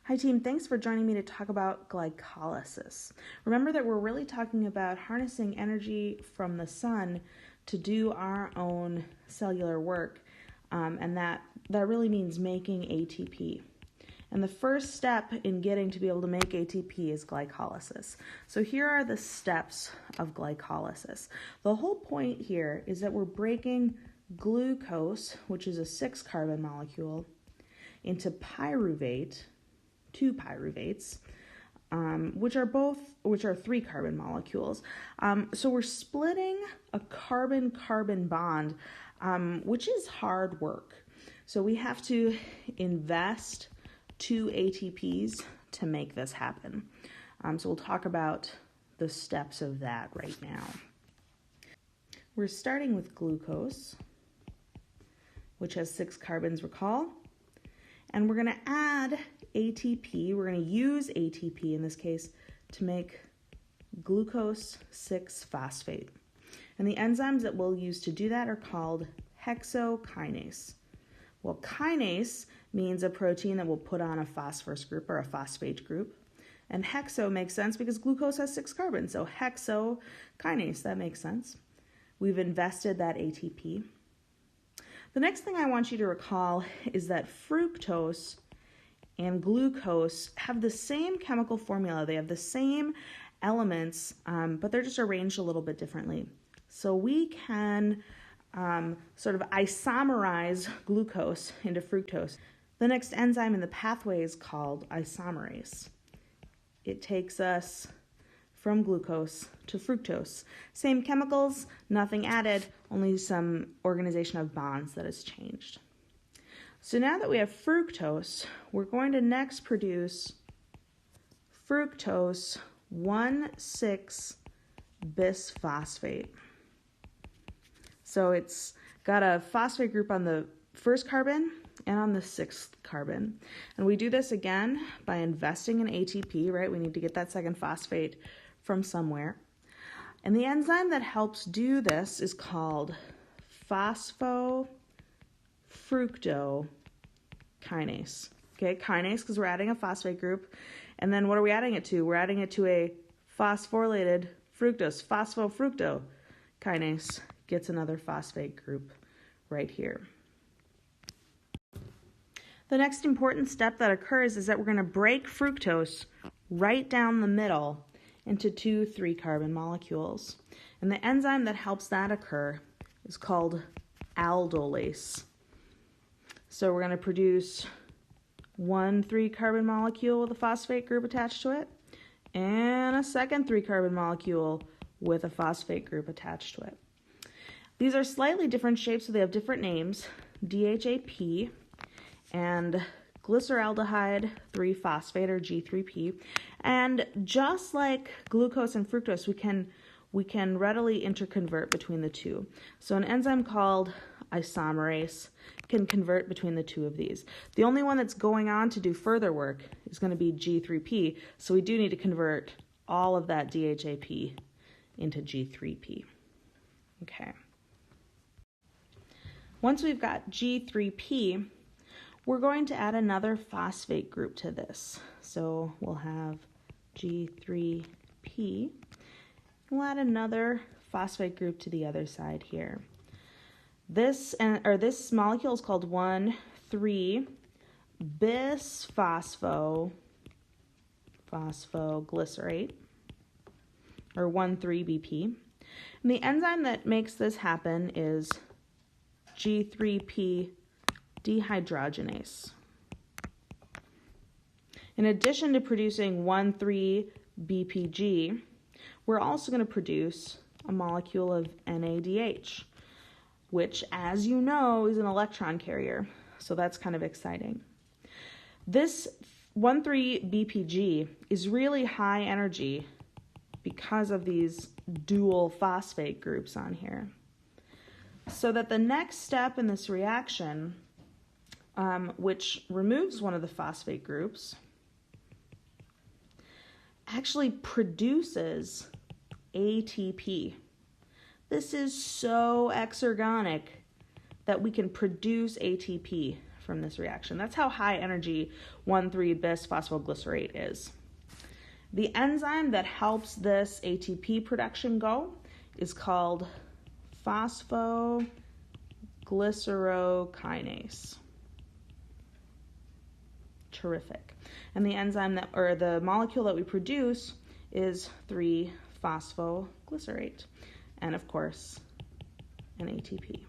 Hi team, thanks for joining me to talk about glycolysis. Remember that we're really talking about harnessing energy from the sun to do our own cellular work, and that really means making ATP. And the first step in getting to be able to make ATP is glycolysis. So here are the steps of glycolysis. The whole point here is that we're breaking glucose, which is a 6-carbon molecule, into pyruvate, 2 pyruvates, which are 3-carbon molecules. So we're splitting a carbon-carbon bond, which is hard work. So we have to invest 2 ATPs to make this happen. So we'll talk about the steps of that right now. We're starting with glucose, which has 6 carbons, recall. And we're going to add ATP, we're going to use ATP in this case to make glucose 6-phosphate. And the enzymes that we'll use to do that are called hexokinase. Well, kinase means a protein that will put on a phosphorus group or a phosphate group. And hexo makes sense because glucose has 6 carbons, so hexokinase, that makes sense. We've invested that ATP. The next thing I want you to recall is that fructose and glucose have the same chemical formula. They have the same elements, but they're just arranged a little bit differently. So we can sort of isomerize glucose into fructose. The next enzyme in the pathway is called isomerase. It takes us from glucose to fructose. Same chemicals, nothing added, only some organization of bonds that has changed. So now that we have fructose, we're going to next produce fructose 1,6-bisphosphate. So it's got a phosphate group on the 1st carbon and on the 6th carbon. And we do this again by investing in ATP, right? We need to get that 2nd phosphate from somewhere. And the enzyme that helps do this is called phosphofructokinase. Okay, kinase because we're adding a phosphate group. And then what are we adding it to? We're adding it to a phosphorylated fructose. Phosphofructokinase gets another phosphate group right here. The next important step that occurs is that we're going to break fructose right down the middle into 2 3-carbon molecules. And the enzyme that helps that occur is called aldolase. So we're going to produce 1 3-carbon molecule with a phosphate group attached to it, and a 2nd 3-carbon molecule with a phosphate group attached to it. These are slightly different shapes, so they have different names, DHAP and glyceraldehyde 3-phosphate, or G3P. And just like glucose and fructose, we can readily interconvert between the two. So an enzyme called isomerase can convert between the two of these. The only one that's going on to do further work is going to be G3P, so we do need to convert all of that DHAP into G3P. Okay. Once we've got G3P, we're going to add another phosphate group to this. So we'll have G3P. We'll add another phosphate group to the other side here. This molecule is called 1,3-bisphosphoglycerate, or 1,3-BP. And the enzyme that makes this happen is G3P dehydrogenase. In addition to producing 1,3-BPG, we're also going to produce a molecule of NADH, which, as you know, is an electron carrier. So that's kind of exciting. This 1,3-BPG is really high energy because of these dual phosphate groups on here. So that the next step in this reaction, which removes one of the phosphate groups, actually produces ATP. This is so exergonic that we can produce ATP from this reaction. That's how high energy 1,3-bis phosphoglycerate is. The enzyme that helps this ATP production go is called phosphoglycerokinase. Terrific. And the enzyme that, or the molecule that we produce is 3-phosphoglycerate. And of course, an ATP.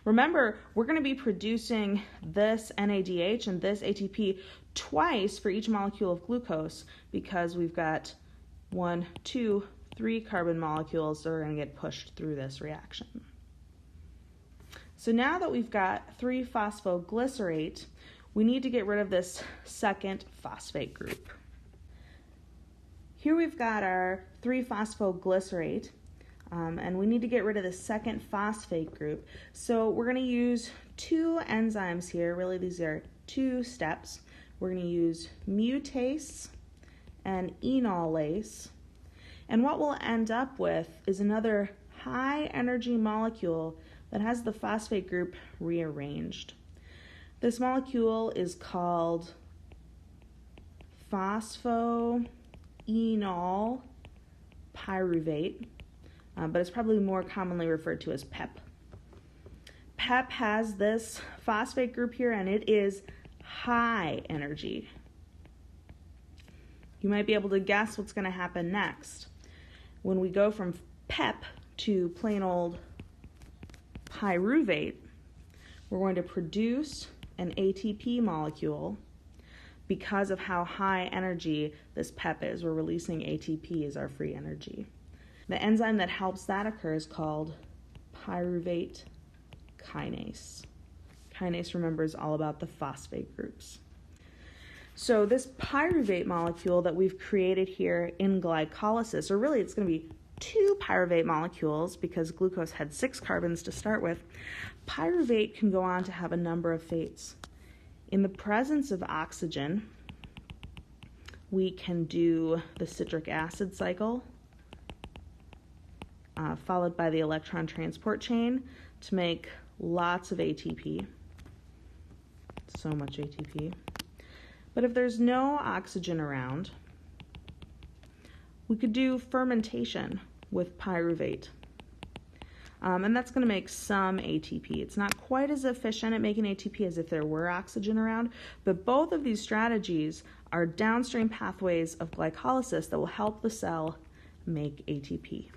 Remember, we're going to be producing this NADH and this ATP twice for each molecule of glucose because we've got 1, 2, 3 carbon molecules that are going to get pushed through this reaction. So now that we've got 3-phosphoglycerate, we need to get rid of this second phosphate group. Here we've got our 3-phosphoglycerate, and we need to get rid of the second phosphate group. So we're going to use 2 enzymes here. Really, these are 2 steps. We're going to use mutase and enolase. And what we'll end up with is another high energy molecule that has the phosphate group rearranged. This molecule is called phosphoenol pyruvate, but it's probably more commonly referred to as PEP. PEP has this phosphate group here, and it is high energy. You might be able to guess what's going to happen next. When we go from PEP to plain old pyruvate, we're going to produce an ATP molecule because of how high energy this PEP is. We're releasing ATP as our free energy. The enzyme that helps that occur is called Pyruvate Kinase. Kinase, remember, is all about the phosphate groups. So this pyruvate molecule that we've created here in glycolysis, or really it's going to be 2 pyruvate molecules because glucose had 6 carbons to start with. Pyruvate can go on to have a number of fates. In the presence of oxygen, we can do the citric acid cycle, followed by the electron transport chain to make lots of ATP. So much ATP. But if there's no oxygen around, we could do fermentation with pyruvate. And that's going to make some ATP. It's not quite as efficient at making ATP as if there were oxygen around, but both of these strategies are downstream pathways of glycolysis that will help the cell make ATP.